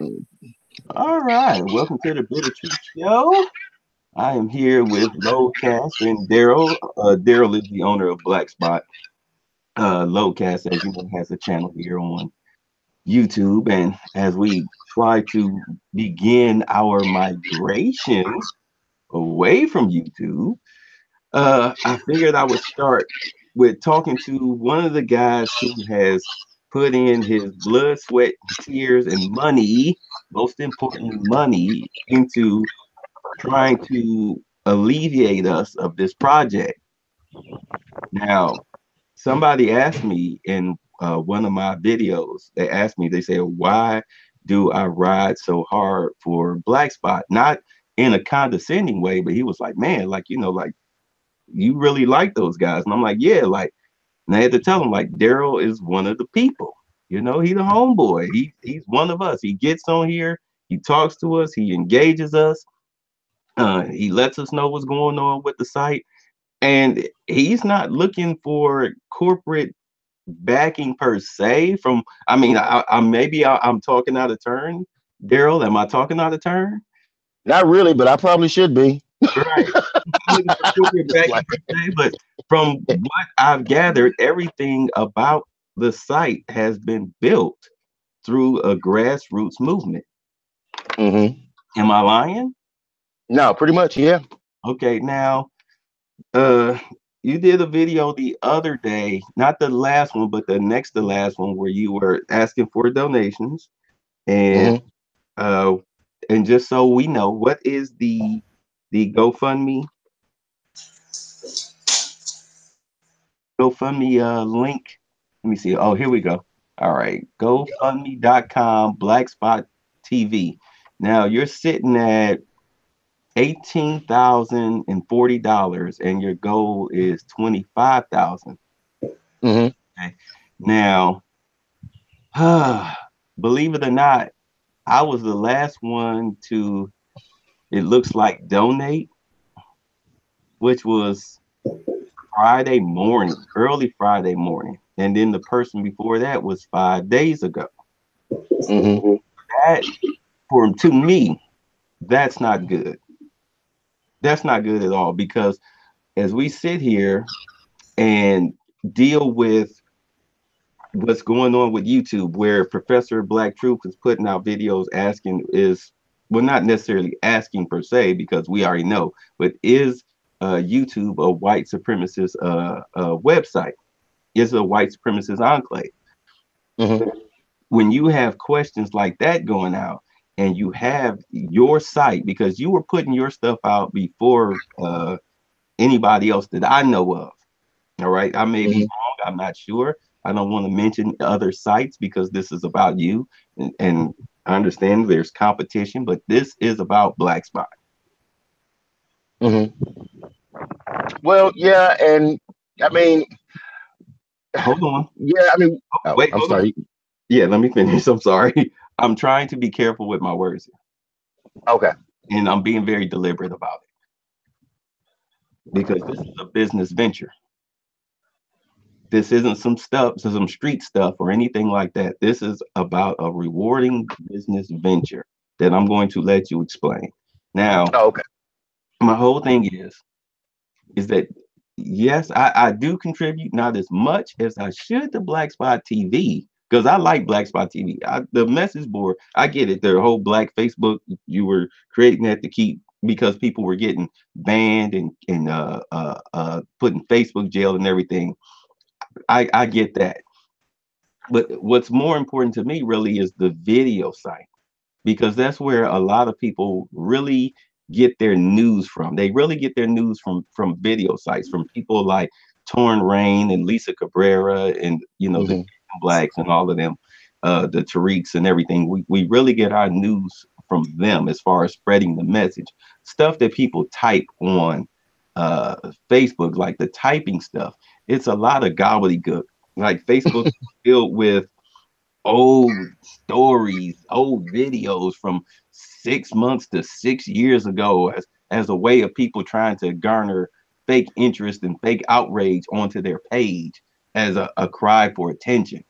All right, welcome to the Bitter Truth Show. I am here with Lowcast and Daryl. Daryl is the owner of Blaqspot. Lowcast, as you know, has a channel here on YouTube, and as we try to begin our migration away from YouTube, I figured I would start with talking to one of the guys who has put in his blood, sweat, tears, and money, most importantly, money, into trying to alleviate us of this project. Now, somebody asked me in one of my videos, they asked me, they said, why do I ride so hard for Black Spot? Not in a condescending way, but he was like, man, like, like you really like those guys. And I'm like, yeah, like, and I had to tell him, like, Daryl is one of the people. He's a homeboy. He's one of us. He gets on here, he talks to us, he engages us, he lets us know what's going on with the site. And he's not looking for corporate backing per se. I mean, I'm talking out of turn. Daryl, am I talking out of turn? Not really, but I probably should be. Right. I'm looking for corporate backing Like, per se, but from what I've gathered, everything about the site has been built through a grassroots movement. hmm Am I lying? No, pretty much, yeah. Okay, now uh you did a video the other day, not the last one, but the next to last one, where you were asking for donations. And hmm uh and just so we know, what is the GoFundMe link? Let me see. Oh, here we go. All right. GoFundMe.com Blackspot TV. Now you're sitting at $18,040 and your goal is 25,000. hmm Okay. Now, believe it or not, I was the last one to, it looks like, donate, which was Friday morning, early Friday morning. And then the person before that was 5 days ago. hmm That, to me, that's not good. That's not good at all, because as we sit here and deal with what's going on with YouTube, where Professor Black Truth is putting out videos asking, is, well, not necessarily asking per se, because we already know, but is YouTube a white supremacist website? Is a white supremacist enclave? hmm When you have questions like that going out, and you have your site, because you were putting your stuff out before anybody else that I know of. All right. I may be hmm wrong. I'm not sure. I don't want to mention other sites because this is about you. And I understand there's competition, but this is about Black Spot. hmm Well, yeah, and I mean, Hold on. yeah, I mean, oh, Wait, I'm hold on. sorry. Yeah, let me finish. I'm sorry. I'm trying to be careful with my words Okay. here, and I'm being very deliberate about it, because this is a business venture. This isn't some street stuff or anything like that. This is about a rewarding business venture that I'm going to let you explain. Now, Oh, okay. my whole thing is that, yes, I do contribute, not as much as I should, to Black Spot TV, because I like Black Spot TV. The message board, I get it. The whole Black Facebook, you were creating that to keep, because people were getting banned and put in Facebook jail and everything. I get that. But what's more important to me really is the video site, because that's where a lot of people really get their news from. They really get their news from video sites, from people like Torn Rain and Lisa Cabrera, and the hmm Blacks and all of them, the Tariqs and everything. We really get our news from them as far as spreading the message. Stuff that people type on uh Facebook, like the typing stuff, it's a lot of gobbledygook. Like, Facebook is filled with old stories, old videos from 6 months to 6 years ago, as a way of people trying to garner fake interest and fake outrage onto their page, as a cry for attention.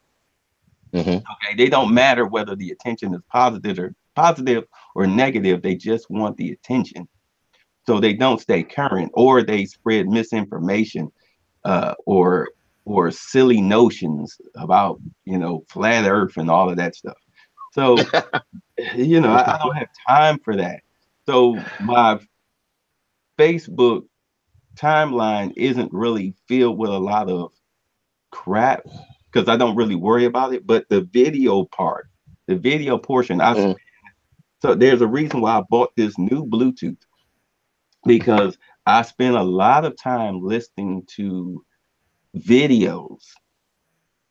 Hmm. Okay, they don't matter whether the attention is positive or negative. They just want the attention, so they don't stay current, or they spread misinformation, or silly notions about flat Earth and all of that stuff. So I don't have time for that. So my Facebook timeline isn't really filled with a lot of crap because I don't really worry about it. But the video part, the video portion, Hmm. so there's a reason why I bought this new Bluetooth because I spend a lot of time listening to videos.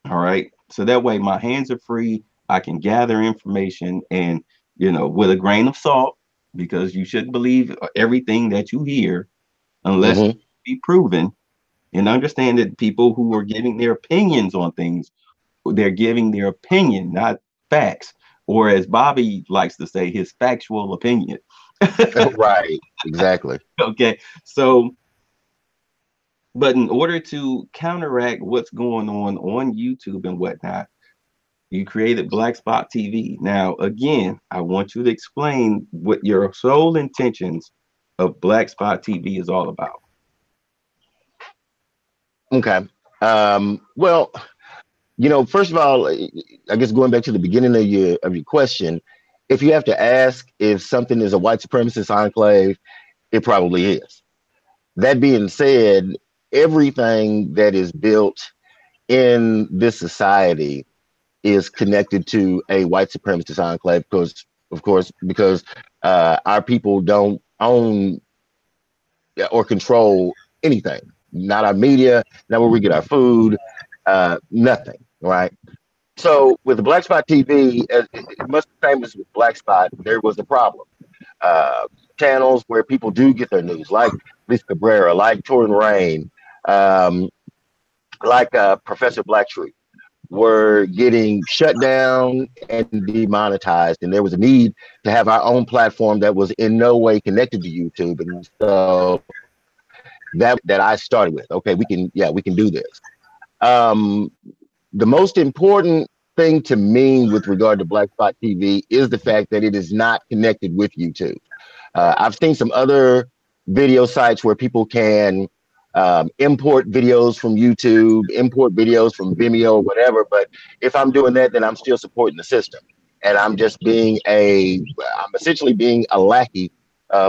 All right. So that way my hands are free. I can gather information and, with a grain of salt, because you shouldn't believe everything that you hear unless it Hmm. can be proven, and understand that people who are giving their opinions on things, they're giving their opinion, not facts, or as Bobby likes to say, his factual opinion. Right. Exactly. Okay. So, but in order to counteract what's going on YouTube and whatnot, you created Blaqspot TV. Now, again, I want you to explain what your sole intentions of Blaqspot TV is all about. Okay. Well, first of all, I guess going back to the beginning of your question, if you have to ask if something is a white supremacist enclave, it probably is. That being said, everything that is built in this society is connected to a white supremacist enclave because, of course, because our people don't own or control anything. Not our media, not where we get our food, nothing. Right. So with the Black Spot TV, much the same as with Black Spot, there was a problem. Uh, Channels where people do get their news, like Lisa Cabrera, like Torin Rain, um, like Professor Blacktree, were getting shut down and demonetized, and there was a need to have our own platform that was in no way connected to YouTube. And so that was the idea that I started with. Okay, we can do this. Um, the most important thing to me with regard to Black Spot TV is the fact that it is not connected with YouTube. I've seen some other video sites where people can import videos from YouTube, import videos from Vimeo or whatever. But if I'm doing that, then I'm still supporting the system, and I'm essentially being a lackey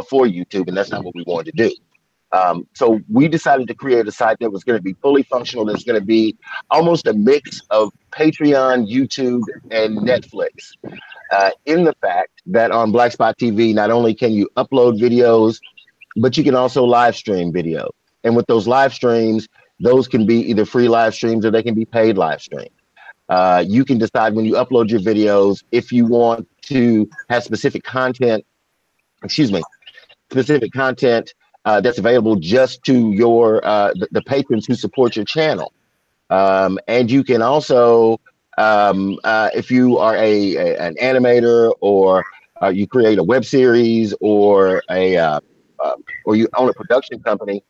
for YouTube, and that's not what we wanted to do. So we decided to create a site that was going to be fully functional. That's going to be almost a mix of Patreon, YouTube, and Netflix. In the fact that on Black Spot TV, not only can you upload videos, but you can also live stream video. And with those live streams, those can be either free live streams or they can be paid live streams. You can decide when you upload your videos if you want to have specific content, excuse me, specific content that's available just to the patrons who support your channel. And you can also, if you are an animator or you create a web series uh, or you own a production company,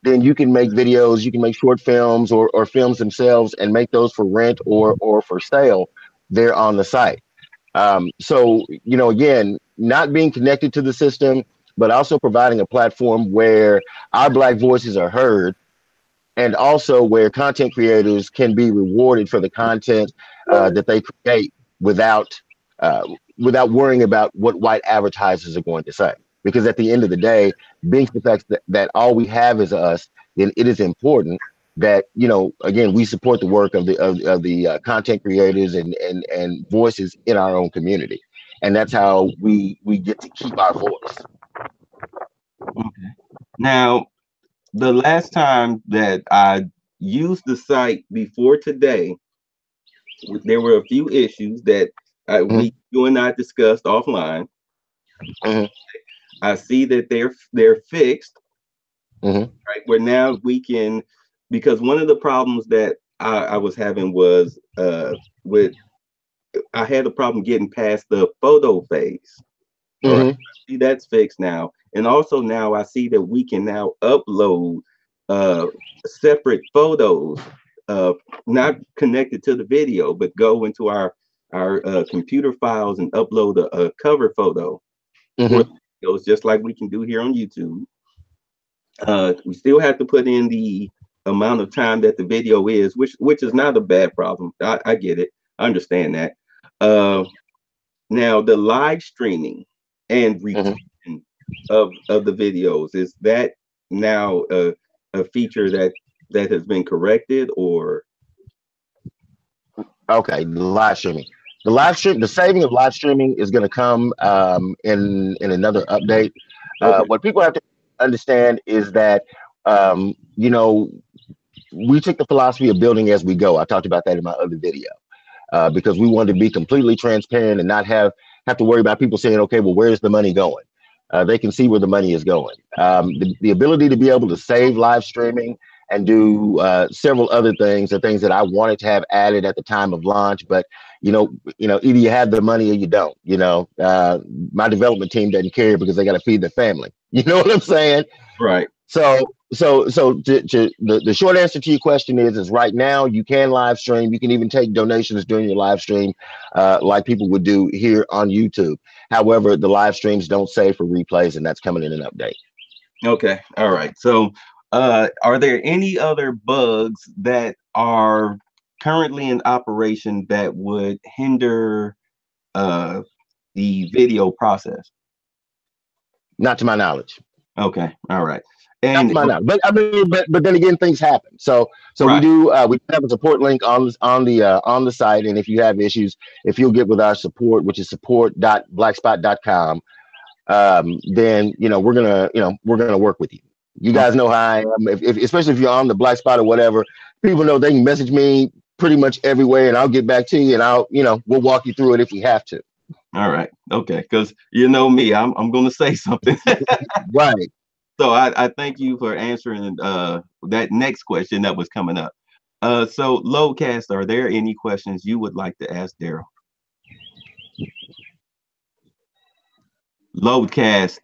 then you can make videos, you can make short films or films themselves and make those for rent or for sale there on the site. So, again, not being connected to the system, but also providing a platform where our Black voices are heard and also where content creators can be rewarded for the content that they create without uh, without worrying about what white advertisers are going to say. Because at the end of the day, being the fact that all we have is us, then it is important that again we support the work of the content creators and voices in our own community, and that's how we get to keep our voice. Okay. Now, the last time that I used the site before today, there were a few issues that you and I discussed offline. Hmm. I see that they're fixed, Hmm. right? Where now we can, because one of the problems that I was having was with I had a problem getting past the photo phase. All right, Hmm. see that's fixed now, and also now I see that we can now upload uh separate photos uh, not connected to the video, but go into our computer files and upload a cover photo for Hmm. the videos, just like we can do here on YouTube. We still have to put in the amount of time that the video is, which is not a bad problem. I get it. I understand that. Uh, Now the live streaming and Hmm. retention of the videos, is that now a feature that has been corrected, or Okay, the live streaming. The saving of live streaming is going to come in another update. okay, What people have to understand is that you know, we took the philosophy of building as we go. I talked about that in my other video. Because we wanted to be completely transparent and not have to worry about people saying, okay, well, where's the money going? They can see where the money is going. The ability to be able to save live streaming and do several other things are things that I wanted to have added at the time of launch. But either you have the money or you don't. My development team doesn't care because they got to feed their family. You know what I'm saying? right? So the short answer to your question is right now you can live stream. You can even take donations during your live stream, like people would do here on YouTube. However, the live streams don't save for replays, and that's coming in an update. Okay, all right. So, are there any other bugs that are currently in operation that would hinder uh, the video process? Not to my knowledge. Okay, all right, Not and to my knowledge. But I mean, but then again, things happen. So we right. do we have a support link on the site, and if you have issues, if you'll get with our support, which is support.blaqspot.com, then we're gonna work with you. You guys know how I am. If especially if you're on the Black Spot or whatever, people know they can message me pretty much everywhere, and I'll get back to you, and we'll walk you through it if we have to. All right. Okay. Because you know me, I'm going to say something. Right. So I thank you for answering that next question that was coming up. So Lowcast, are there any questions you would like to ask Daryl? Loadcast,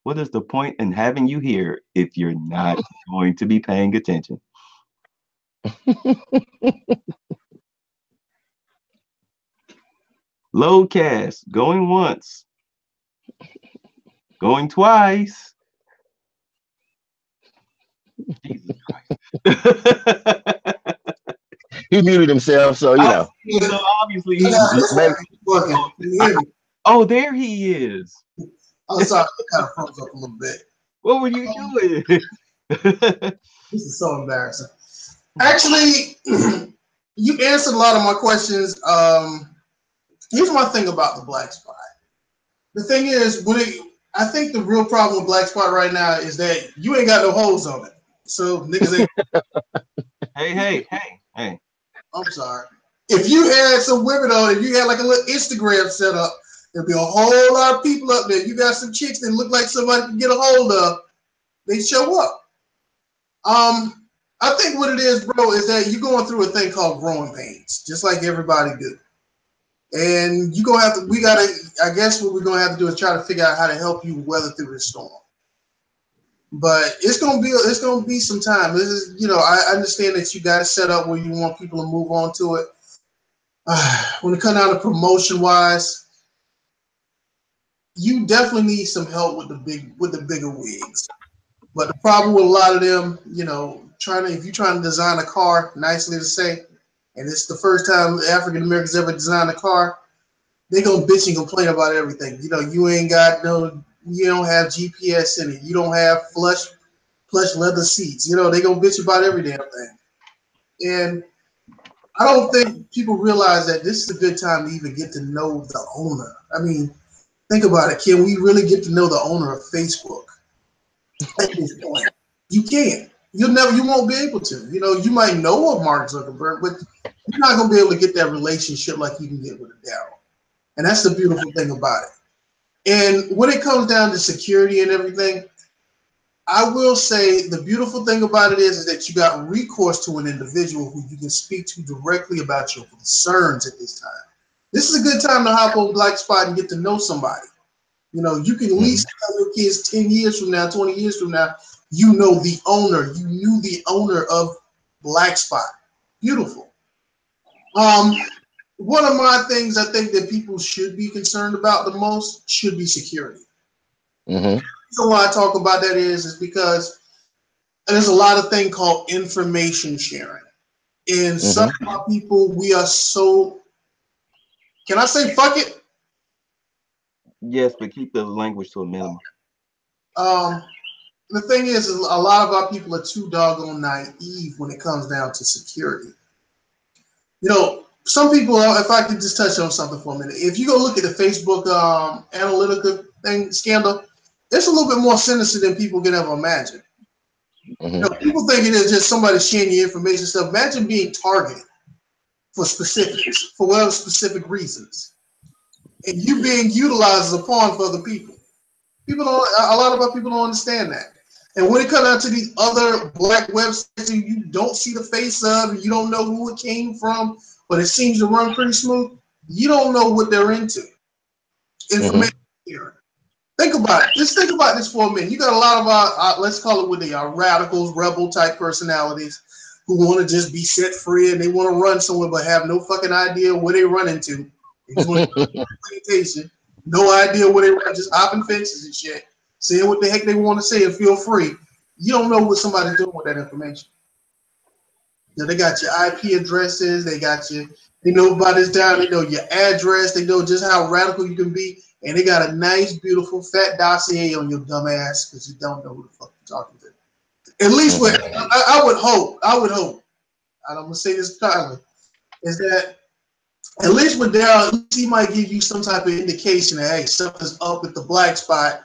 what is the point in having you here if you're not going to be paying attention? Loadcast, going once, going twice. Jesus Christ. He muted himself, so So obviously I he. got this maybe, working. Can you hear me? Oh, there he is. I'm sorry, it kind of froze up a little bit. What were you doing? This is so embarrassing. Actually, you answered a lot of my questions. Here's my thing about the Black Spot. The thing is, I think the real problem with Black Spot right now is that you ain't got no holes on it. So niggas ain't. Hey. I'm sorry. If you had some women on it, you had like a little Instagram set up, there'd be a whole lot of people up there. You got some chicks that look like somebody can get a hold of. They show up. I think what it is, bro, is that you're going through a thing called growing pains, just like everybody do. And you're gonna have to. I guess what we're gonna have to do is try to figure out how to help you weather through this storm. But it's gonna be some time. This is, I understand that you got it set up where you want people to move on to it. When it comes down to promotion wise, you definitely need some help with the bigger wigs. But the problem with a lot of them, if you're trying to design a car nicely to say, and it's the first time African Americans ever designed a car, they gonna bitch and complain about everything. You don't have GPS in it. You don't have plush leather seats. They gonna bitch about every damn thing. And I don't think people realize that this is a good time to even get to know the owner. I mean, think about it. Can we really get to know the owner of Facebook at this point? You can't. You won't be able to. You might know of Mark Zuckerberg, but you're not gonna be able to get that relationship like you can get with a Daryl. And that's the beautiful thing about it. And when it comes down to security and everything, I will say the beautiful thing about it is that you got recourse to an individual who you can speak to directly about your concerns at this time. This is a good time to hop on Black Spot and get to know somebody. You can at least tell your kids 10 years from now, 20 years from now, You know the owner. You knew the owner of Blaqspot. Beautiful. One of my things I think that people should be concerned about the most should be security. Mm-hmm. So why I talk about that is because there's a lot of thing called information sharing. And some of our people, we are so, can I say fuck it? Yes, but keep the language to a minimum. The thing is a lot of our people are too doggone naive when it comes down to security. You know, some people, if I could just touch on something for a minute, if you go look at the Facebook Analytica thing scandal, it's a little bit more sinister than people can ever imagine. You know, people think it is just somebody sharing your information stuff. Imagine being targeted for specifics, for whatever specific reasons, and you being utilized as a pawn for other people. People don't. A lot of our people don't understand that. And when it comes down to these other black websites you don't see the face of, and you don't know who it came from, but it seems to run pretty smooth, you don't know what they're into. Information here. Think about it. Just think about this for a minute. You got a lot of our let's call it what they are, radicals, rebel type personalities who want to just be set free and they want to run somewhere but have no fucking idea where they run into. They just want to plantation, no idea where they run, just hopping fences and shit, saying what the heck they want to say and feel free. You don't know what somebody's doing with that information. You know, they got your IP addresses, they got you, they know about this down, they know your address, they know just how radical you can be. And they got a nice, beautiful, fat dossier on your dumb ass because you don't know who the fuck you're talking to. At least what I would hope, and I'm gonna say this kindly, is that at least with Daryl, at least he might give you some type of indication that hey, something's up with the Blaqspot.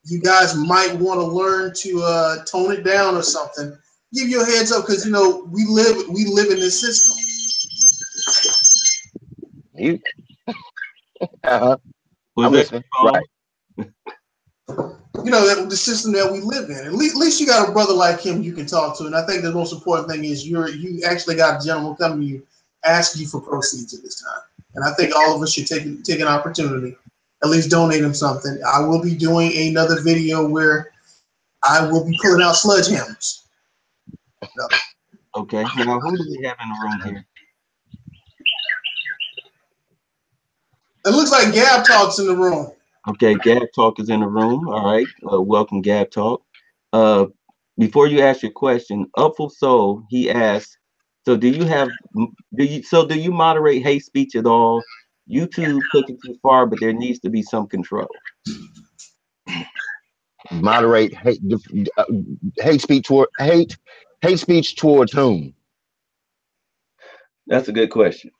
You guys might want to learn to tone it down or something. Give you a heads up because you know we live in this system. I'm listening. Right. You know, the system that we live in. At least you got a brother like him you can talk to. And I think the most important thing is you actually got a gentleman coming to you, asking you for proceeds at this time. And I think all of us should take an opportunity, at least donate him something. I will be doing another video where I will be pulling out sledgehammers. So. Okay. Now, who do we have in the room here? It looks like Gab Talk's in the room. Okay, Gab Talk is in the room. All right. Welcome, Gab Talk. Before you ask your question, Upful Soul, he asks, so do you moderate hate speech at all? YouTube took it too far, but there needs to be some control. Moderate hate speech towards whom? That's a good question.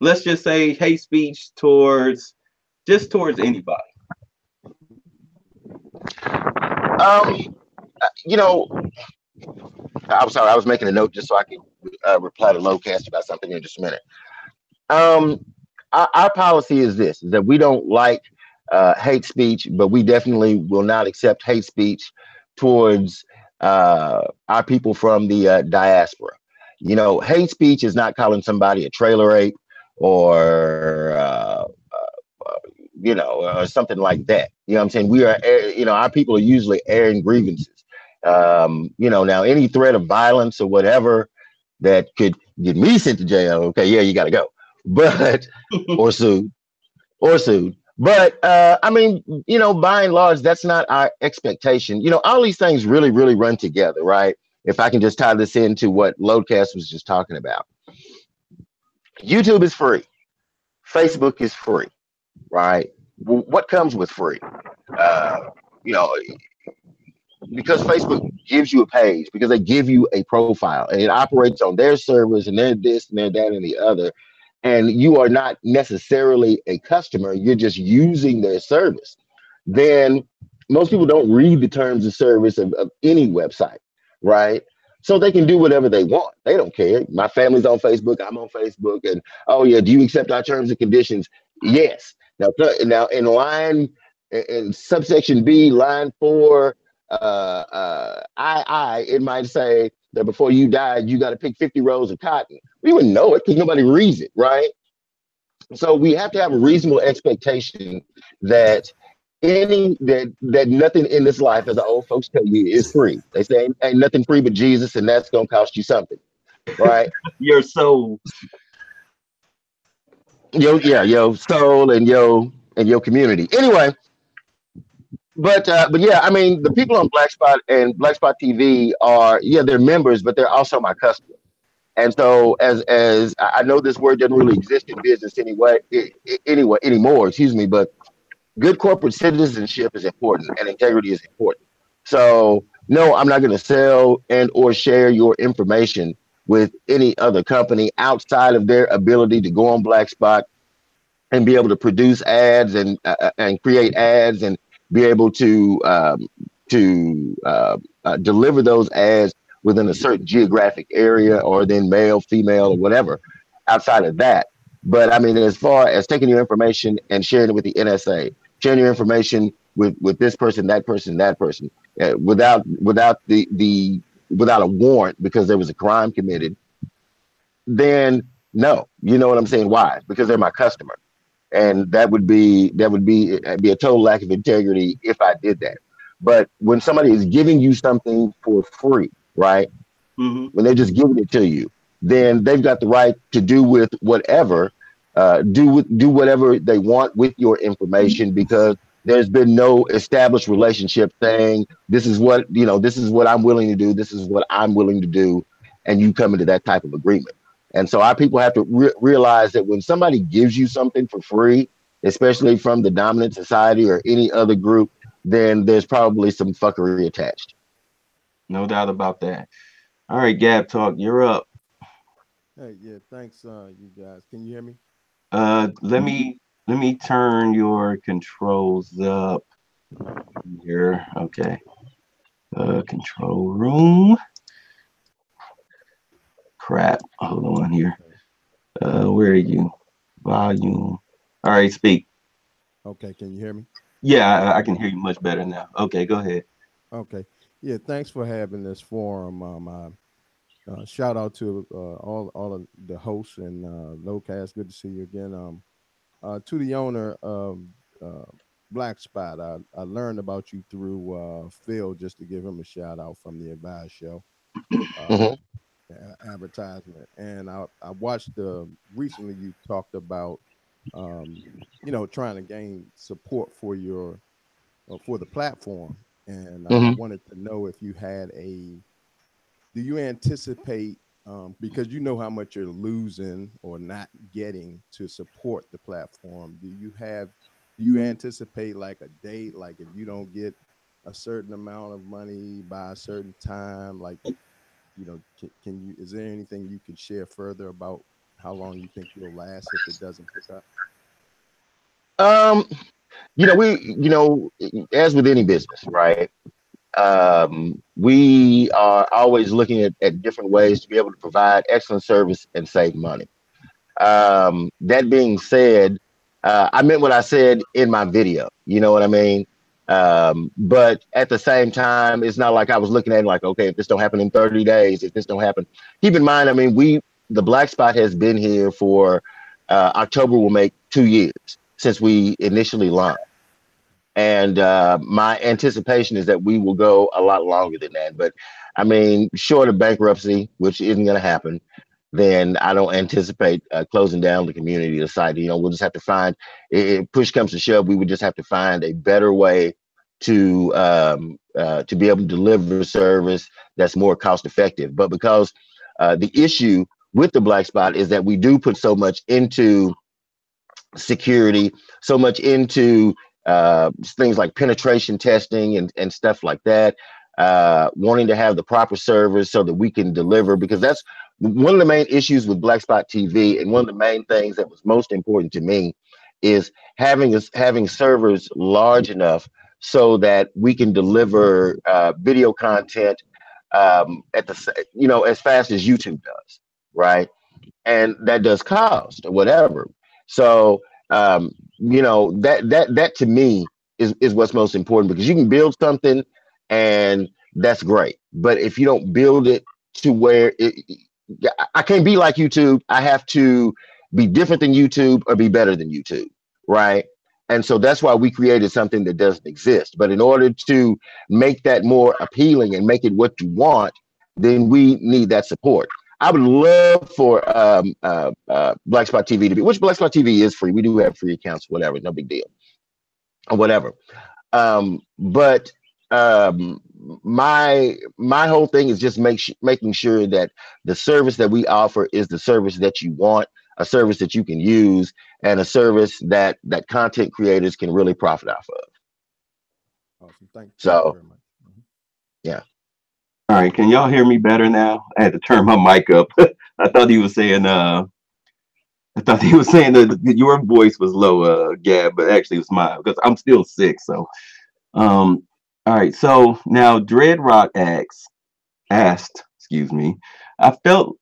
Let's just say hate speech towards anybody. You know, I'm sorry, I was making a note just so I could reply to Lowcast about something in just a minute. Our policy is this: is that we don't like hate speech, but we definitely will not accept hate speech towards our people from the diaspora. You know, hate speech is not calling somebody a trailer ape or or something like that. You know what I'm saying? We are, our people are usually airing grievances. Now any threat of violence or whatever that could get me sent to jail, okay, yeah, you got to go, but or sued. But I mean, by and large, that's not our expectation. All these things really, really run together, right? If I can just tie this into what Loadcast was just talking about. YouTube is free. Facebook is free, right? What comes with free? Because Facebook gives you a page, because they give you a profile, and it operates on their servers, and they're this, and they're that, and the other. And you are not necessarily a customer, you're just using their service. Then most people don't read the terms of service of any website, right? So they can do whatever they want. They don't care. My family's on Facebook, I'm on Facebook, and oh yeah, do you accept our terms and conditions? Yes. Now in line, in subsection B, line 4, it might say that before you die, you got to pick 50 rows of cotton. We wouldn't know it because nobody reads it, right? So we have to have a reasonable expectation that that nothing in this life, as the old folks tell you, is free. They say ain't nothing free but Jesus, and that's gonna cost you something, right? Your soul. Yo soul and your community. Anyway, but yeah, I mean the people on Blaqspot and Blaqspot TV are, yeah, they're members, but they're also my customers. And so as I know this word doesn't really exist in business anyway anymore, excuse me, but good corporate citizenship is important and integrity is important. So no, I'm not going to sell and or share your information with any other company outside of their ability to go on Blaqspot and be able to produce ads and create ads and be able to deliver those ads within a certain geographic area, or then male, female, or whatever. Outside of that, but I mean, as far as taking your information and sharing it with the NSA, sharing your information with this person, that person, without a warrant because there was a crime committed, then no, you know what I'm saying? Why? Because they're my customer, and that would be a total lack of integrity if I did that. But when somebody is giving you something for free, right? Hmm. When they're just giving it to you, then they've got the right to do with whatever, do whatever they want with your information, because there's been no established relationship saying this is what I'm willing to do, this is what I'm willing to do, and you come into that type of agreement. And so our people have to realize that when somebody gives you something for free, especially from the dominant society or any other group, then there's probably some fuckery attached. No doubt about that. All right, Gab Talk, you're up. Hey, yeah, thanks, you guys. Can you hear me? Let me turn your controls up here. Okay. Control room. Crap. Hold on here. Okay. Where are you? Volume. All right, speak. Okay, can you hear me? Yeah, I can hear you much better now. Okay, go ahead. Okay. Yeah, thanks for having this forum. Shout out to all of the hosts and Lowcast. Good to see you again. To the owner of uh, Black Spot, I learned about you through Phil, just to give him a shout out from the Advice Show. Hmm. Um, Advertisement, and I watched recently you talked about um, trying to gain support for your for the platform, and I Hmm. wanted to know if you had do you anticipate, because you know how much you're losing or not getting to support the platform, do you anticipate like a date, like if you don't get a certain amount of money by a certain time, like, can you, is there anything you can share further about how long you think you'll last if it doesn't pick up? Um, as with any business, right? We are always looking at different ways to be able to provide excellent service and save money. That being said, I meant what I said in my video. You know what I mean? But at the same time, it's not like I was looking at it like, okay, if this don't happen in 30 days, if this don't happen, keep in mind, I mean, the Black Spot has been here for October will make 2 years since we initially launched. And my anticipation is that we will go a lot longer than that. But I mean, short of bankruptcy, which isn't going to happen, then I don't anticipate closing down the community, the site. We'll just have to find, if push comes to shove, we would just have to find a better way to be able to deliver service that's more cost effective. But because the issue with the Black Spot is that we do put so much into security, so much into things like penetration testing and stuff like that, wanting to have the proper servers so that we can deliver, because that's one of the main issues with Blaqspot TV, and one of the main things that was most important to me is having servers large enough so that we can deliver video content as fast as YouTube does, right? And that does cost or whatever. So that to me is what's most important, because you can build something and that's great, but if you don't build it to where I can't be like YouTube. I have to be different than YouTube or be better than YouTube, right? And so that's why we created something that doesn't exist. But in order to make that more appealing and make it what you want, then we need that support. I would love for Blaqspot TV to be, which Blaqspot TV is free. We do have free accounts, whatever, no big deal, or whatever. But my whole thing is just making sure that the service that we offer is the service that you want, a service that you can use, and a service that content creators can really profit off of. Awesome. Thank you So, very much. yeah. All right, can y'all hear me better now? I had to turn my mic up. I thought he was saying that your voice was low, Gab, but actually it was mine because I'm still sick. So, all right. So now Dreadrock asked, excuse me. I felt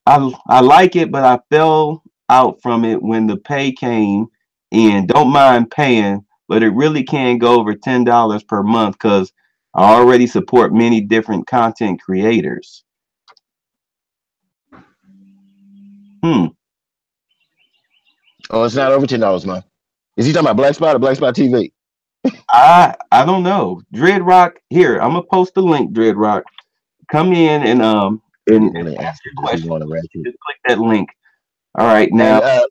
I like it, but I fell out from it when the pay came in. Don't mind paying, but it really can't go over $10 per month because I already support many different content creators. Oh, it's not over $10, man. Is he talking about Blaqspot or Blaqspot TV? I don't know. Dreadrock, here, I'm gonna post the link, Dreadrock. Come in and ask your question. Just click that link. All right, now And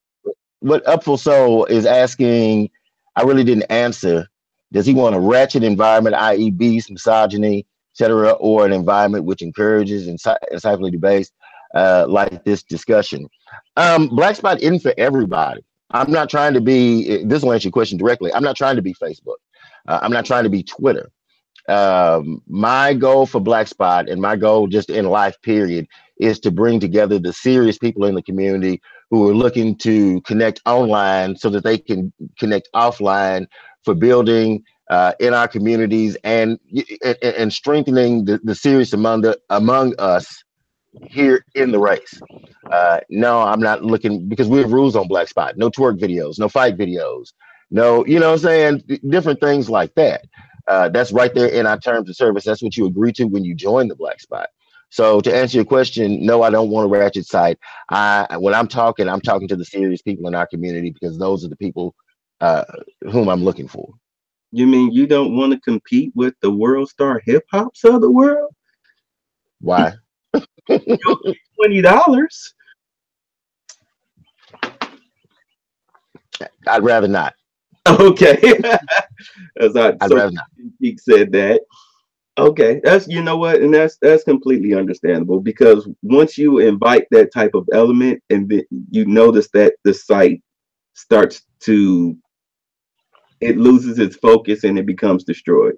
what Upful Soul is asking, I really didn't answer. Does he want a ratchet environment, i.e., beast, misogyny, etc., or an environment which encourages insightfully debates like this discussion? Blaqspot isn't for everybody. I'm not trying to be, this will answer your question directly. I'm not trying to be Facebook. I'm not trying to be Twitter. My goal for Blaqspot and my goal just in life, period, is to bring together the serious people in the community who are looking to connect online so that they can connect offline for building in our communities and strengthening the serious among us here in the race. No, I'm not looking, because we have rules on Blaqspot. No twerk videos, no fight videos, no, you know what I'm saying? Different things like that. That's right there in our terms of service. That's what you agree to when you join the Blaqspot. So to answer your question, no, I don't want a ratchet site. When I'm talking to the serious people in our community, because those are the people whom I'm looking for. you mean you don't want to compete with the world star hip hops of the world? Why? $20. I'd rather not. Okay. I'd rather not. He said that. Okay, that's, you know what, and that's completely understandable, because once you invite that type of element, and then you notice that the site starts to, it loses its focus and it becomes destroyed.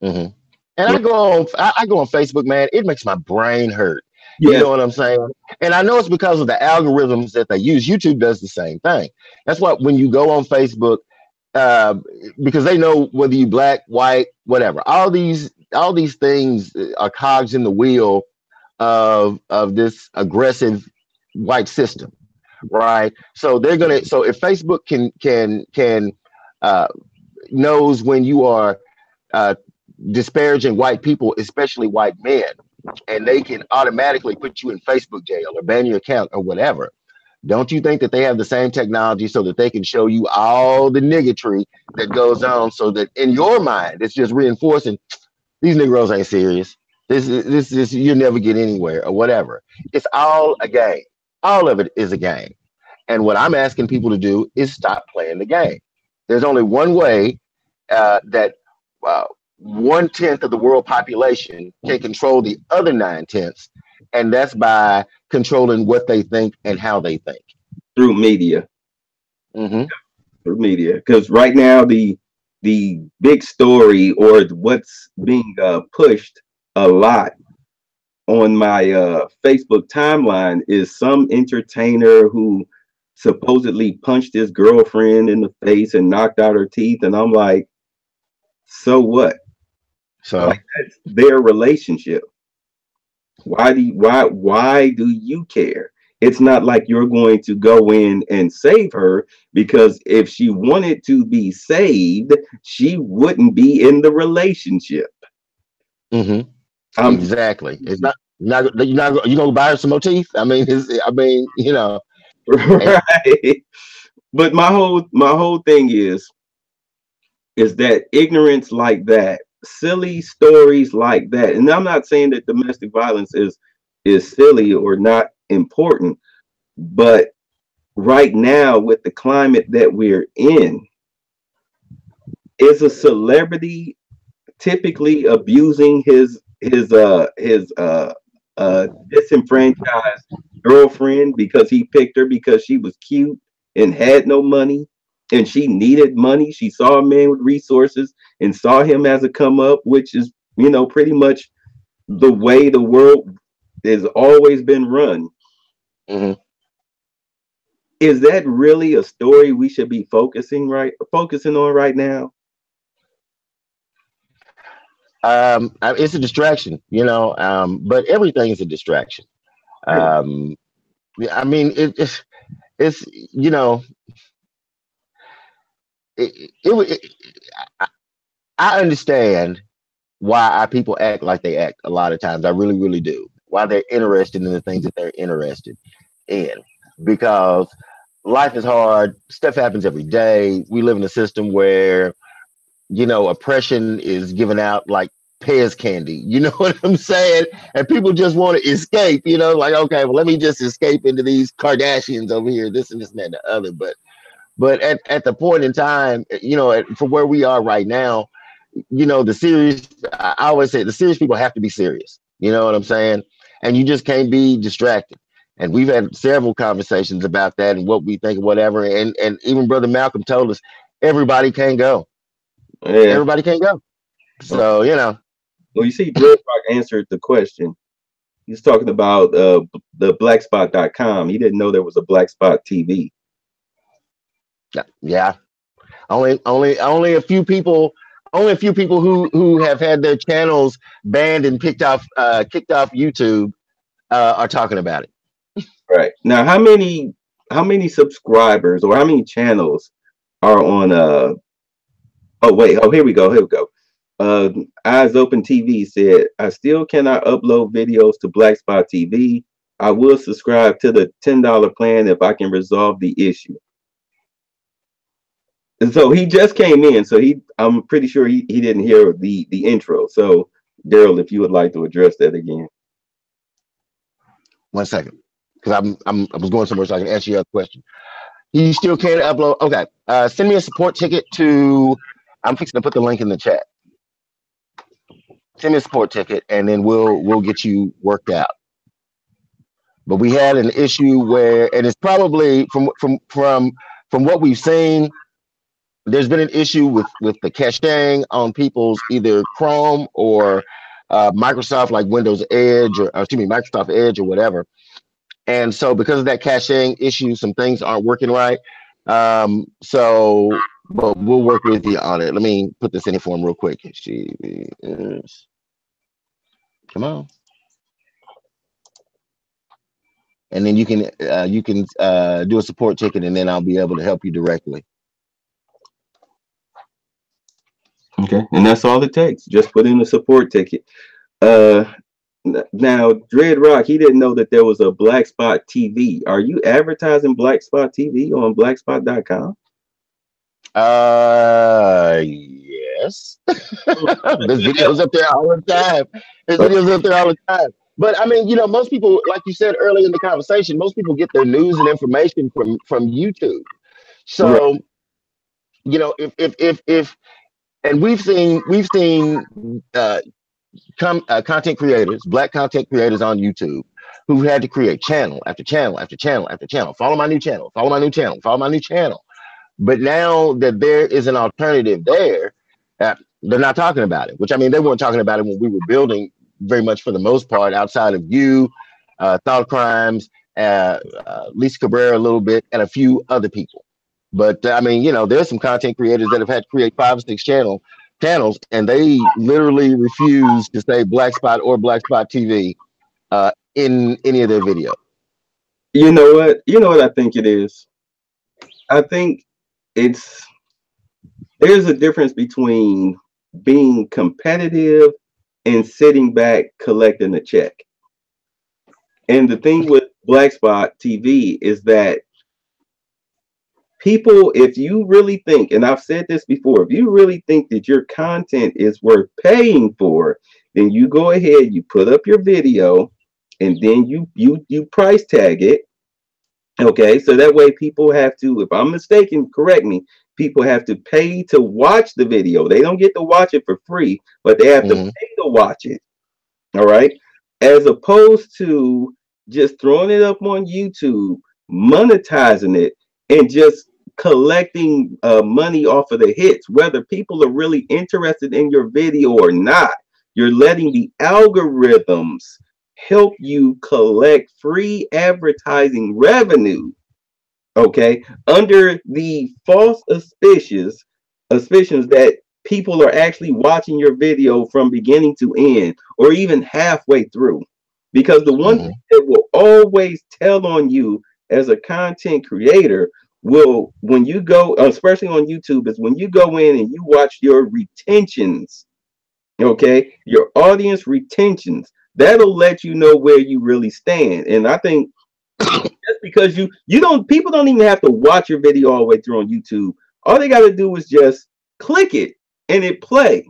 Mm-hmm. And I go on Facebook, man. It makes my brain hurt. Yeah. You know what I'm saying? And I know it's because of the algorithms that they use. YouTube does the same thing. That's why when you go on Facebook, because they know whether you black, white, whatever. All these things are cogs in the wheel of this aggressive white system, right? So they're gonna. So if Facebook can knows when you are disparaging white people, especially white men, and they can automatically put you in Facebook jail or ban your account or whatever. Don't you think that they have the same technology so that they can show you all the niggatry that goes on, so that in your mind it's just reinforcing these Negroes ain't serious. This you'll never get anywhere or whatever. It's all a game. All of it is a game. And what I'm asking people to do is stop playing the game. There's only one way that 1/10 of the world population can control the other 9/10, and that's by controlling what they think and how they think. Through media. Mm-hmm. Through media. Because right now the big story, or what's being pushed a lot on my Facebook timeline, is some entertainer who supposedly punched his girlfriend in the face and knocked out her teeth. And I'm like, so what? So like, that's their relationship. Why do you care? It's not like you're going to go in and save her, because if she wanted to be saved, she wouldn't be in the relationship. Mm-hmm. Exactly. It's not you're gonna buy her some more teeth. I mean, you know, And Right. But my whole thing is that ignorance like that, silly stories like that. And I'm not saying that domestic violence is silly or not important, but right now with the climate that we're in, is a celebrity typically abusing his disenfranchised girlfriend because he picked her because she was cute and had no money and she needed money. She saw a man with resources and saw him as a come up, which is, pretty much the way the world has always been run. mhm. Is that really a story we should be focusing on right now? It's a distraction, but everything is a distraction. Right. Um, yeah, I mean, it's you know, it I I understand why our people act like they act a lot of times. I really, really do. Why they're interested in the things that they're interested in, because life is hard. Stuff happens every day. We live in a system where oppression is given out like Pez candy. You know what I'm saying? And people just want to escape. Like, okay, well, let me just escape into these Kardashians over here, this and this and that and the other. But at the point in time, for where we are right now, the serious. I always say the serious people have to be serious. You know what I'm saying? And you just can't be distracted. And we've had several conversations about that and what we think of whatever. And even Brother Malcolm told us everybody can't go. Yeah. Everybody can't go. Well, So, you see, Dreadrock answered the question. He's talking about the Blaqspot.com. He didn't know there was a Blaqspot TV. yeah. Only a few people who have had their channels banned and kicked off YouTube are talking about it. Right. Now, how many subscribers or how many channels are on oh wait, oh here we go. Here we go. Eyes Open TV said, I still cannot upload videos to Blaqspot TV. I will subscribe to the $10 plan if I can resolve the issue. And so he just came in, so I'm pretty sure he didn't hear the intro. So Daryl, if you would like to address that again. 1 second, because I was going somewhere so I can answer your other question. You still can't upload. Okay. Send me a support ticket to. I'm fixing to put the link in the chat. Send me a support ticket, and then we'll get you worked out. But we had an issue where, and it's probably from what we've seen, there's been an issue with the caching on people's either Chrome or Microsoft, like Windows Edge or excuse me, Microsoft Edge or whatever. And so because of that caching issue, some things aren't working right. But we'll work with you on it. Let me put this in form real quick. She is, come on. And then you can do a support ticket, and then I'll be able to help you directly. Okay, and that's all it takes. Just put in a support ticket. Uh, Now, Dread Rock, he didn't know that there was a Blaqspot TV. Are you advertising Blaqspot TV on Blaqspot.com? Yes. There's videos up there all the time. There's videos up there all the time. But I mean, most people, like you said earlier in the conversation, most people get their news and information from YouTube. Right. So, if and we've seen content creators, black content creators on YouTube who had to create channel after channel after channel after channel. Follow my new channel, follow my new channel, follow my new channel. But now that there is an alternative there, they're not talking about it, which I mean, they weren't talking about it when we were building very much for the most part outside of you, Thought Crimes, Lisa Cabrera a little bit, and a few other people. But I mean, there's some content creators that have had to create 5 or 6 channels, and they literally refuse to say Blaqspot or Blaqspot TV in any of their videos. You know what? You know what I think it is? I think there's a difference between being competitive and sitting back collecting a check. And the thing with Blaqspot TV is that people, if you really think, and I've said this before, if you really think that your content is worth paying for, then you go ahead, you put up your video, and then you price tag it. Okay, so that way people have to, if I'm mistaken, correct me, people have to pay to watch the video. They don't get to watch it for free, but they have to Mhm. pay to watch it. All right. As opposed to just throwing it up on YouTube, monetizing it, and just collecting money off of the hits, whether people are really interested in your video or not. You're letting the algorithms help you collect free advertising revenue, okay, under the false suspicions that people are actually watching your video from beginning to end or even halfway through. Because the one thing Mhm. that will always tell on you as a content creator will, when you go, especially on YouTube, is when you go in and you watch your retentions, okay, your audience retentions, that'll let you know where you really stand. And I think just because you don't, people don't even have to watch your video all the way through on YouTube. All they got to do is just click it and it play,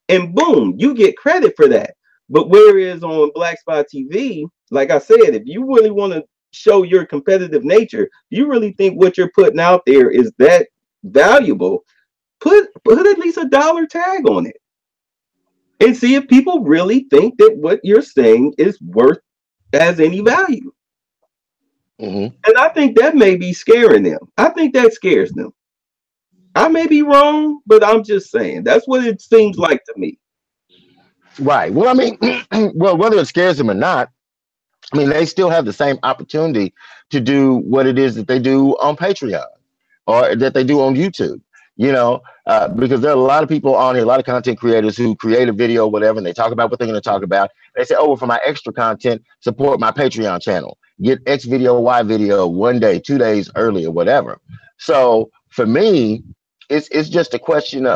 and boom, you get credit for that. But whereas on Blaqspot TV, like I said, if you really want to show your competitive nature, you really think what you're putting out there is that valuable, put at least $1 tag on it and see if people really think that what you're saying is worth as any value. Mhm. And I think that may be scaring them. I think that scares them. I may be wrong, but I'm just saying that's what it seems like to me. Right. Well, I mean, well, whether it scares them or not, I mean, they still have the same opportunity to do what it is that they do on Patreon or that they do on YouTube. Because there are a lot of people on here, a lot of content creators who create a video, whatever, and they talk about what they're going to talk about. They say, "Oh, well, for my extra content, support my Patreon channel. Get X video, Y video 1 day, 2 days early, or whatever." So for me, it's just a question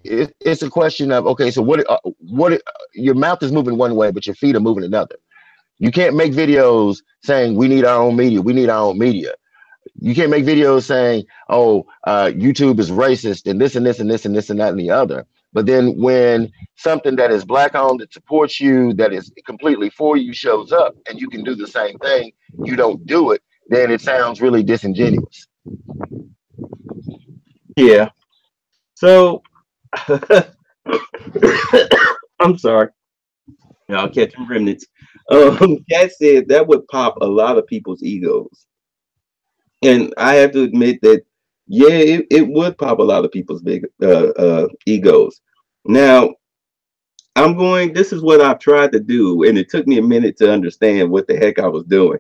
it's a question of, okay, so what your mouth is moving one way, but your feet are moving another. You can't make videos saying we need our own media. We need our own media. You can't make videos saying, "Oh, YouTube is racist and this and this and this and this and that and the other." But then when something that is black owned, that supports you, that is completely for you, shows up, and you can do the same thing, you don't do it. Then it sounds really disingenuous. Yeah. So I'm sorry. I'll catch some remnants. Kat said that would pop a lot of people's egos. And I have to admit that, yeah, it would pop a lot of people's big egos. Now, this is what I've tried to do, and it took me a minute to understand what the heck I was doing.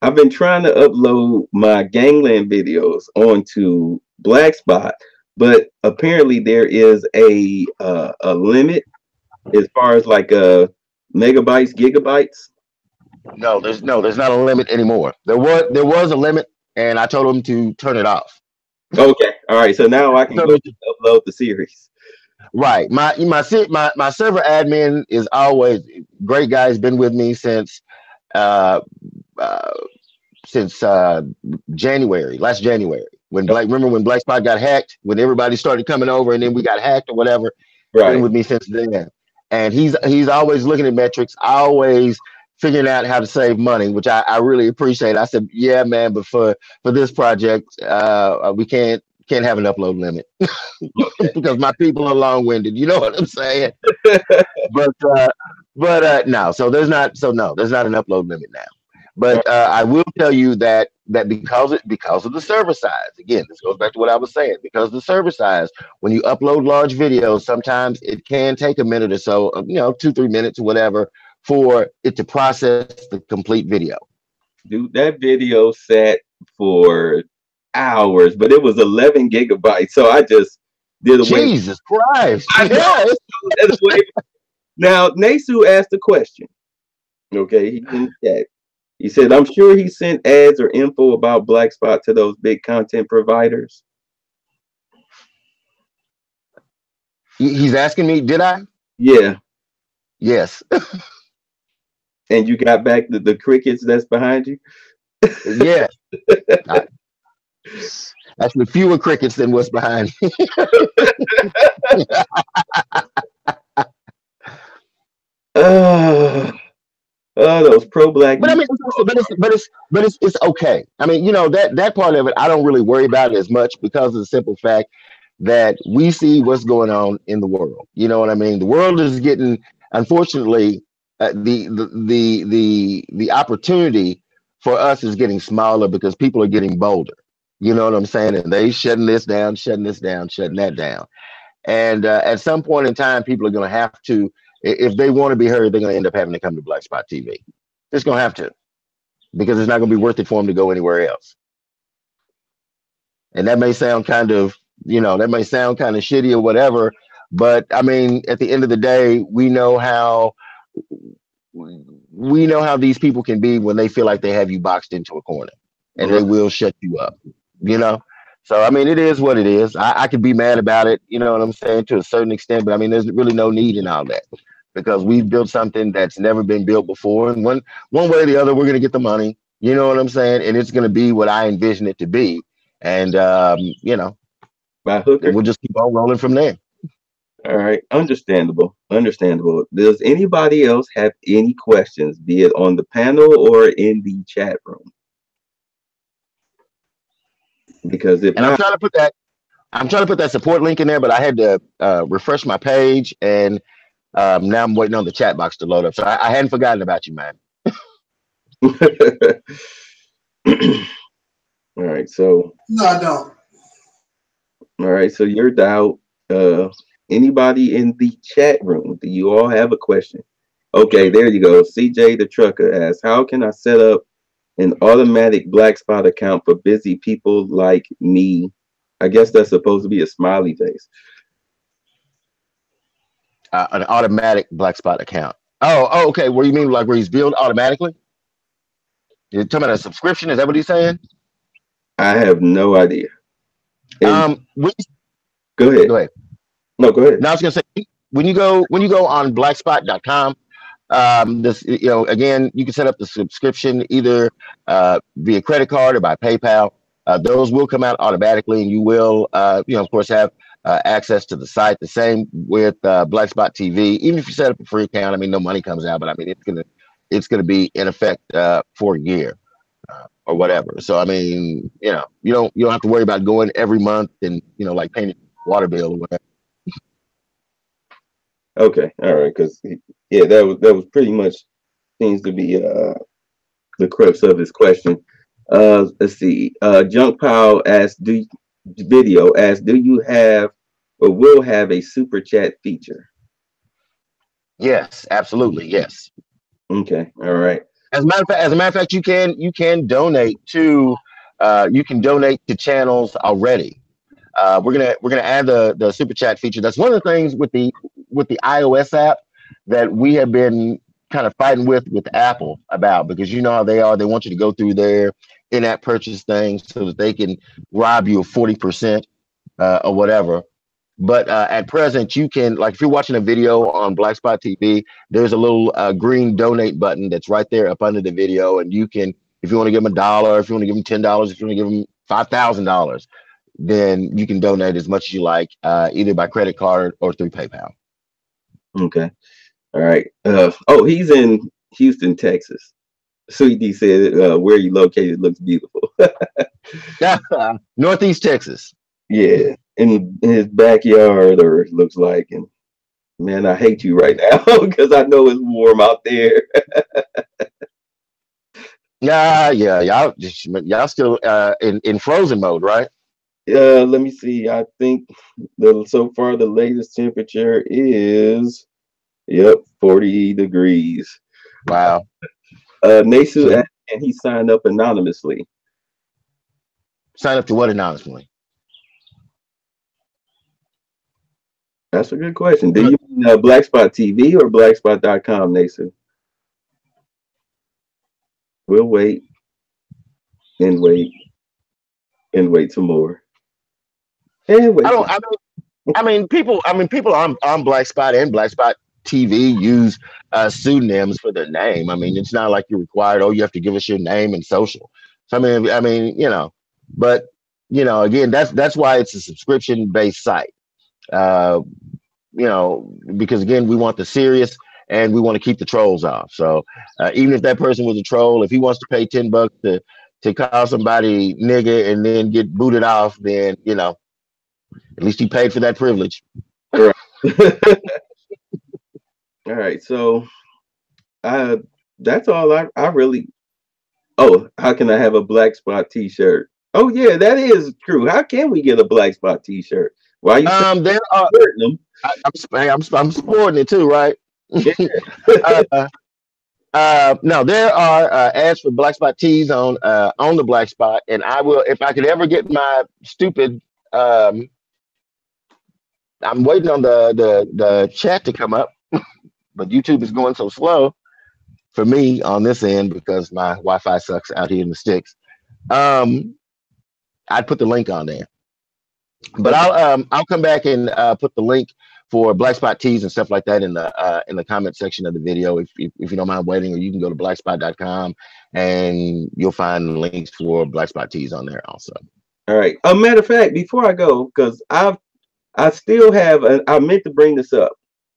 I've been trying to upload my gangland videos onto Blaqspot, but apparently there is a limit as far as like megabytes, gigabytes. No, there's not a limit anymore. There was a limit, and I told them to turn it off. Okay, all right. So now I can So go upload the series. right, my server admin is always great guy. He's been with me uh, uh, since January, last January, when remember when Black Spot got hacked, when everybody started coming over, and then we got hacked or whatever. He's been Right. with me since then, and he's always looking at metrics, always figuring out how to save money, which I really appreciate. I said, "Yeah, man, but for this project, we can't have an upload limit Okay. because my people are long winded." You know what I'm saying? But no, so there's not an upload limit now. But I will tell you that because of the server size, again, this goes back to what I was saying. Because of the server size, when you upload large videos, sometimes it can take a minute or so, 2-3 minutes or whatever, for it to process the complete video. Dude, that video sat for hours, but it was 11 gigabytes. So I just did away. Jesus Christ! I know. Yeah, That's way. Now, Nasu asked a question. Okay, he's in the chat. He said, "I'm sure he sent ads or info about Blaqspot to those big content providers." he's asking me, did I? Yeah, Yes. and you got back the crickets that's behind you. Yes. Actually, fewer crickets than what's behind. Oh, those pro black But I mean, youth. it's also, it's okay. I mean, that part of it, I don't really worry about it as much because of the simple fact that we see what's going on in the world. You know what I mean? The world is getting, unfortunately, the opportunity for us is getting smaller because people are getting bolder. You know what I'm saying? And they shutting this down, shutting this down, shutting that down. And at some point in time, people are going to have to, if they want to be heard, they're going to end up having to come to Black Spot TV. It's going to have to because it's not going to be worth it for them to go anywhere else. And that may sound kind of, that may sound kind of shitty or whatever, but I mean, at the end of the day, we know how these people can be when they feel like they have you boxed into a corner, and they Right. will shut you up. You know. So I mean, it is what it is. I could be mad about it, you know what I'm saying, to a certain extent, but I mean, there's really no need in all that because we've built something that's never been built before, and one way or the other, we're gonna get the money. You know what I'm saying, and it's gonna be what I envision it to be, and By and hooker. we'll just keep on rolling from there. All right. Understandable. Understandable. Does anybody else have any questions, be it on the panel or in the chat room? Because if And I'm not, trying to put that. I'm trying to put that support link in there, but I had to refresh my page, and now I'm waiting on the chat box to load up. So I hadn't forgotten about you, man. all right. So, No, I don't. all right. So you're doubt. Uh, anybody in the chat room? Do you all have a question? Okay, there you go. CJ the trucker asks, "How can I set up an automatic black spot account for busy people like me?" I guess that's supposed to be a smiley face. An automatic black spot account. Oh, okay. What do you mean, like where he's billed automatically? You're talking about a subscription? Is that what he's saying? I have no idea. And When, go ahead. go ahead. No, go ahead. Now I was gonna say when you go on blackspot.com, this again you can set up the subscription either via credit card or by PayPal. Those will come out automatically, and you will of course have access to the site. The same with Blackspot TV. Even if you set up a free account, I mean no money comes out, but I mean it's gonna be in effect for a year. Or whatever. So I mean, you don't have to worry about going every month and like paying your water bill or whatever. Okay, all right, because yeah, that was pretty much seems to be the crux of his question. Let's see. Junk Pile asked, do you have or will have a super chat feature? Yes, absolutely, yes. Okay, all right. As a matter of fact, you can donate to channels already. We're gonna add the super chat feature. That's one of the things with the iOS app that we have been kind of fighting with Apple about because you know how they are. They want you to go through their in-app purchase things so that they can rob you of 40% or whatever. But at present, you can, like, if you're watching a video on Blackspot TV, there's a little green donate button that's right there up under the video, and you can, if you want to give them $1, if you want to give them $10, if you want to give them $5,000, then you can donate as much as you like, either by credit card or through PayPal. Okay, all right. Oh, he's in Houston, Texas. Sweet D said, "Where you located looks beautiful." Northeast Texas. Yeah, in his backyard, or it looks like. And man, I hate you right now because I know it's warm out there. Yeah, y'all still in frozen mode, right? Let me see. I think so far the latest temperature is 40 degrees. Wow. Nasu So asked, and he signed up anonymously. sign up to what anonymously? That's a good question. Do you mean Blackspot TV or Blackspot.com, Nasu? We'll wait and wait and wait some more. And I wait some don't. People on Black Spot and Black Spot TV use pseudonyms for their name. I mean, it's not like you're required. Oh, you have to give us your name and social. So but you know, again, that's why it's a subscription based site. Uh, you know, because again, we want the serious and we want to keep the trolls off. So even if that person was a troll, if he wants to pay $10 to call somebody nigga and then get booted off, then you know, at least he paid for that privilege. All right. All right. So uh that's all I really. Oh, how can I have a Blaqspot t-shirt? Oh yeah, that is true. How can we get a Blaqspot t-shirt? Why you saying There are them? I'm supporting it too, right? Yeah. uh, no, there are ads for Black Spot tees on the Black Spot, and I will if I could ever get my stupid. Um, I'm waiting on the chat to come up, but YouTube is going so slow for me on this end because my Wi-Fi sucks out here in the sticks. Um, I'd put the link on there, but I'll come back and put the link for Black Spot tees and stuff like that in the comment section of the video if you don't mind waiting, or you can go to blaqspot.com and you'll find links for Black Spot tees on there also. All right. A matter of fact, before I go, because I still have I meant to bring this up.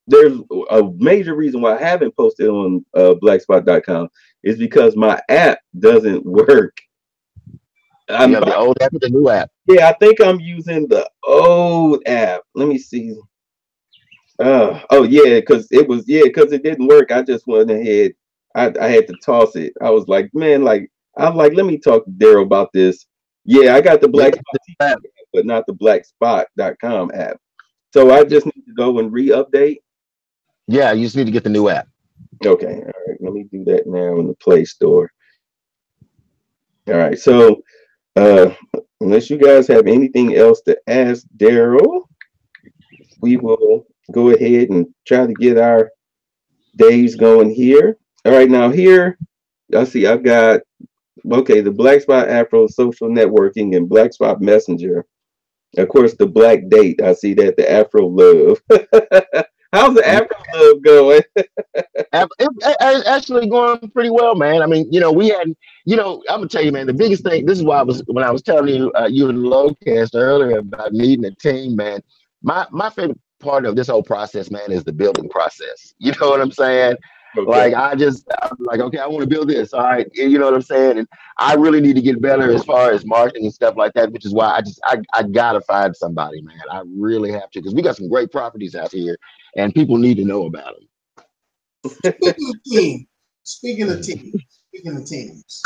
There's a major reason why I haven't posted on blaqspot.com is because my app doesn't work. You have the old app or the new app? Yeah, I think I'm using the old app. Let me see. Oh yeah, because it didn't work. I just went ahead. I had to toss it. I was like, man, like I'm like, let me talk to Daryl about this. Yeah, I got the Blaqspot app, but not the blaqspot.com app. So I just need to go and re-update. Yeah, you just need to get the new app. Okay, all right. Let me do that now in the Play Store. All right. So unless you guys have anything else to ask Daryl, we will go ahead and try to get our days going here. All right, now here, I see I've got the Blaqspot Afro social networking and Blaqspot Messenger. Of course, the Black Date. I see that the Afro Love. How's the Afro Love going? It's actually going pretty well, man. I mean, you know, we had, you know, I'm gonna tell you, man, the biggest thing. This is why when I was telling you, you and Lowcast earlier about needing a team, man. My favorite part of this whole process, man, is the building process. You know what I'm saying? Okay. Like I'm like, okay, I want to build this. All right, you know what I'm saying? And I really need to get better as far as marketing and stuff like that, which is why I gotta find somebody, man. I really have to, because we got some great properties out here, and people need to know about them. Speaking of teams,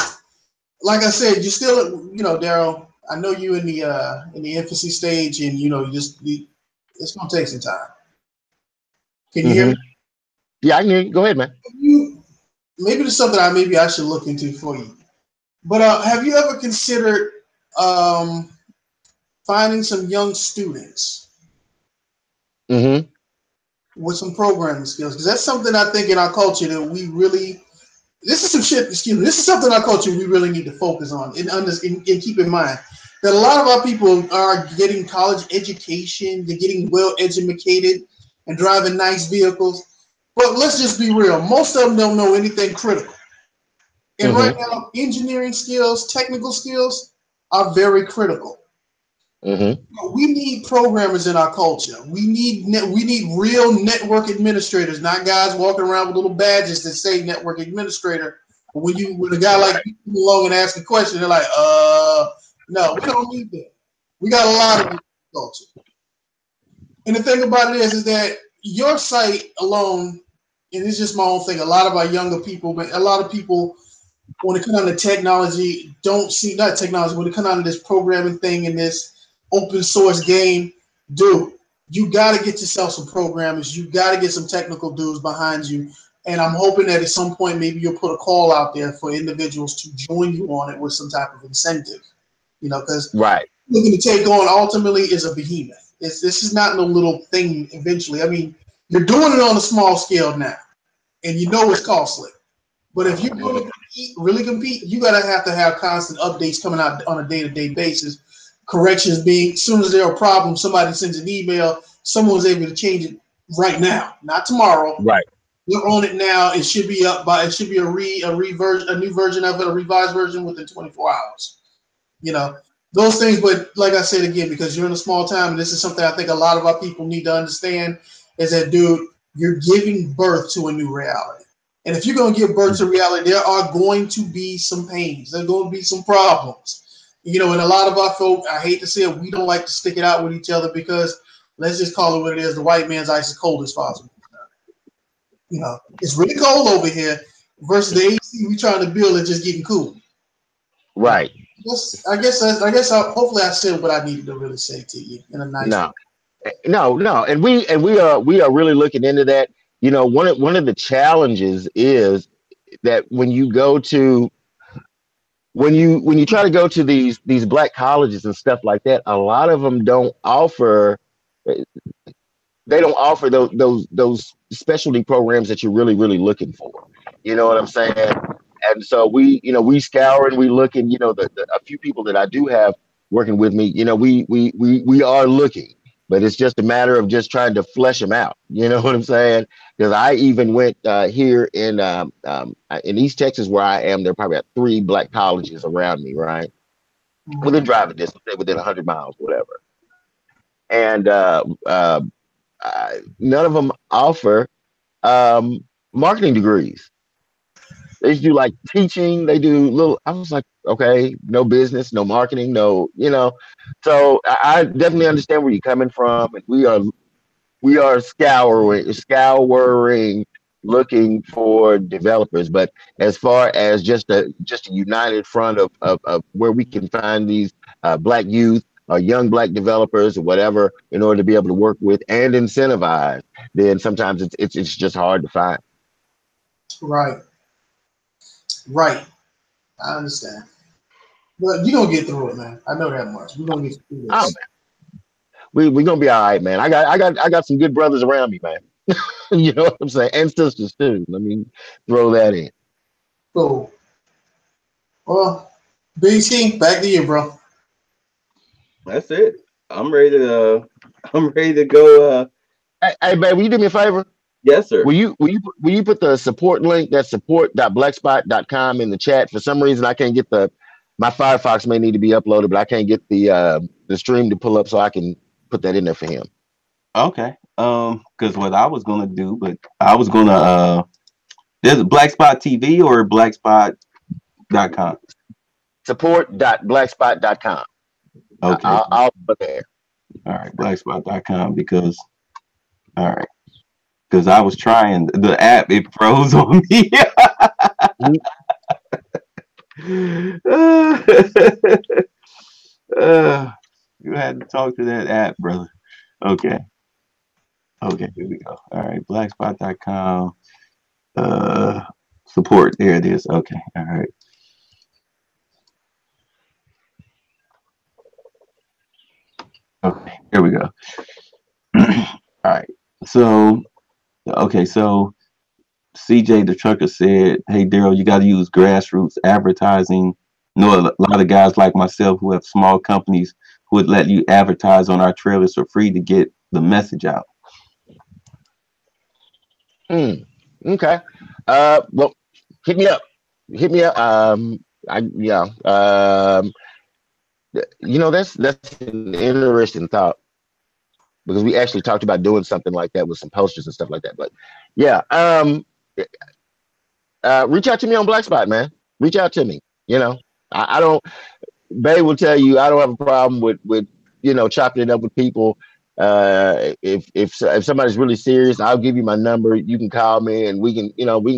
like I said, you still, you know, Daryl. I know you in the infancy stage, and you know, it's gonna take some time. Can you hear me? Yeah, I can hear you. Go ahead, man. Maybe there's something I should look into for you. But have you ever considered finding some young students with some programming skills? Because that's something I think in our culture that we really. This is some shit. Excuse me. This is something in our culture we really need to focus on and keep in mind that a lot of our people are getting college education. They're getting well educated and driving nice vehicles. But let's just be real. Most of them don't know anything critical. And right now, engineering skills, technical skills are very critical. We need programmers in our culture. We need real network administrators, not guys walking around with little badges that say network administrator. But when a guy like you come along and ask a question, they're like, no, we don't need that. We got a lot of it in culture. And the thing about it is that your site alone, and it's just my own thing, a lot of our younger people, but a lot of people, when it comes down to technology, don't see, not technology, when it comes down to this programming thing and this open source game, dude, you got to get yourself some programmers. You got to get some technical dudes behind you. And I'm hoping that at some point, maybe you'll put a call out there for individuals to join you on it with some type of incentive, you know, because looking to take on ultimately is a behemoth. This is not no little thing eventually. I mean, you're doing it on a small scale now, and you know it's costly. But if you're going to really compete, you got to have constant updates coming out on a day-to-day basis. Corrections being, as soon as there are problems, somebody sends an email, someone's able to change it right now, not tomorrow. Right. We're on it now. It should be up by. It should be a new version of it, a revised version within 24 hours. You know, those things. But like I said again, because you're in a small town, and this is something I think a lot of our people need to understand, is that, dude, you're giving birth to a new reality. And if you're going to give birth to reality, there are going to be some pains. There's going to be some problems. And a lot of our folk, I hate to say it, we don't like to stick it out with each other because, let's just call it what it is, the white man's ice is cold as possible. It's really cold over here versus the AC we trying to build is just getting cool. Right. Hopefully I said what I needed to really say to you in a nice way. No, and we are really looking into that. One of the challenges is that when you try to go to these black colleges and stuff like that, a lot of them don't offer those specialty programs that you're really looking for. You know what I'm saying? And so we scour and we look, and a few people that I do have working with me, we are looking, but it's just a matter of just trying to flesh them out. You know what I'm saying? Because I even went here in East Texas where I am. There are probably about 3 black colleges around me, right? Within driving distance, within 100 miles, whatever. And none of them offer marketing degrees. They do like teaching. They do little. I was like, okay, no business, no marketing, no. So I definitely understand where you're coming from, and we are scouring, looking for developers. But as far as just a united front of where we can find these black youth or young black developers or whatever in order to be able to work with and incentivize, then sometimes it's just hard to find. Right. Right. I understand. But you're gonna get through it, man. I know that much. We're gonna get through Oh this. man, we're gonna be all right, man. I got some good brothers around me, man. You know what I'm saying? And sisters too. Let me throw that in. Cool. Well, BT, back to you, bro. That's it. I'm ready to. I'm ready to go. Hey, babe, will you do me a favor? Yes, sir. Will you put the support link, that support.blaqspot.com, in the chat? For some reason I can't get my Firefox may need to be uploaded, but I can't get the stream to pull up, so I can put that in there for him. Okay. Because what I was gonna do, but I was gonna there's a Blaqspot TV or Blaqspot.com. Support.blaqspot.com. Okay. I'll put there. All right, Blaqspot.com because all right. Because I was trying the app, it froze on me. You had to talk to that app, brother. Okay. Okay, here we go. All right, Blaqspot.com. Support. There it is. Okay. All right. Okay, here we go. All right. So, okay, so CJ the trucker said, "Hey Daryl, you got to use grassroots advertising. Know a lot of guys like myself who have small companies who would let you advertise on our trailers for free to get the message out." Okay. Well, hit me up. Hit me up. Yeah. That's an interesting thought, because we actually talked about doing something like that with some posters and stuff like that. But yeah, reach out to me on Blaqspot, man. Reach out to me. I don't. Bay will tell you I don't have a problem with chopping it up with people. If somebody's really serious, I'll give you my number. You can call me and we can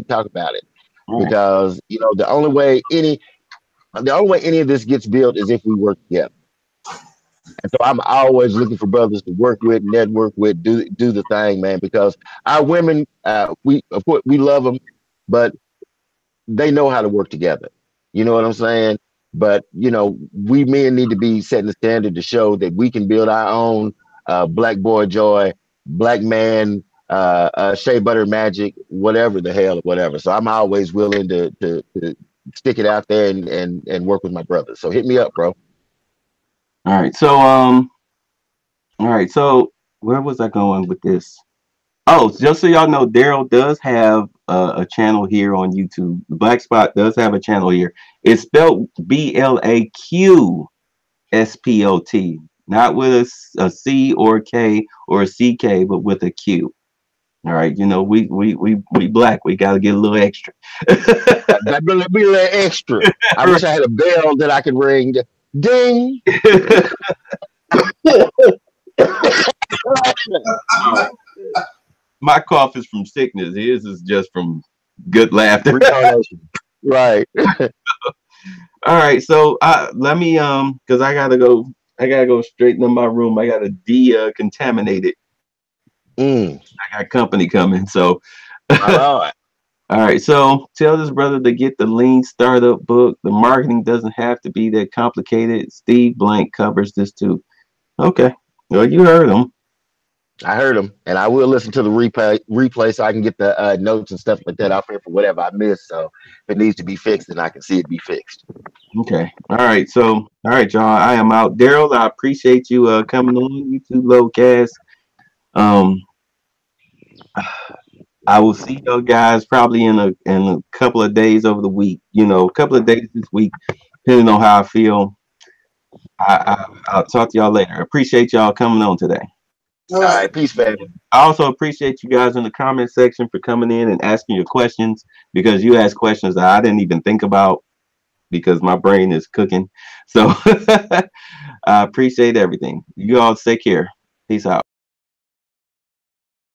talk about it. All right. Because the only way any of this gets built is if we work together. And so I'm always looking for brothers to work with, network with, do the thing, man. Because our women, we of course we love them, but they know how to work together. You know what I'm saying? But we men need to be setting the standard to show that we can build our own black boy joy, black man, shea butter magic, whatever the hell, whatever. So I'm always willing to stick it out there and work with my brothers. So hit me up, bro. All right. So all right. So where was I going with this? Oh, just so y'all know, Daryl does have a channel here on YouTube. Blaqspot does have a channel here. It's spelled Blaqspot. Spot, not with a C or a K or a CK, but with a Q. All right, you know we black. We gotta get a little extra. That be a little extra. I wish I had a bell that I could ring. Ding. My cough is from sickness. His is just from good laughter. Retardation. Right. All right, so let me because I gotta go straighten up my room. I gotta contaminate it. Mm. I got company coming, so All right. all right. So tell this brother to get the Lean Startup book. The marketing doesn't have to be that complicated. Steve Blank covers this too. Okay, well you heard him. I heard him, and I will listen to the replay so I can get the notes and stuff like that out there for whatever I missed. So if it needs to be fixed, then I can see it be fixed. Okay. All right. So all right, y'all. I am out. Daryl, I appreciate you coming on YouTube Lowcast. Um, I will see y'all guys probably in a couple of days over the week. You know, a couple of days this week, depending on how I feel. I'll talk to y'all later. Appreciate y'all coming on today. All All right. right, peace, family. I also appreciate you guys in the comment section for coming in and asking your questions because you asked questions that I didn't even think about because my brain is cooking. So I appreciate everything. You all take care. Peace out.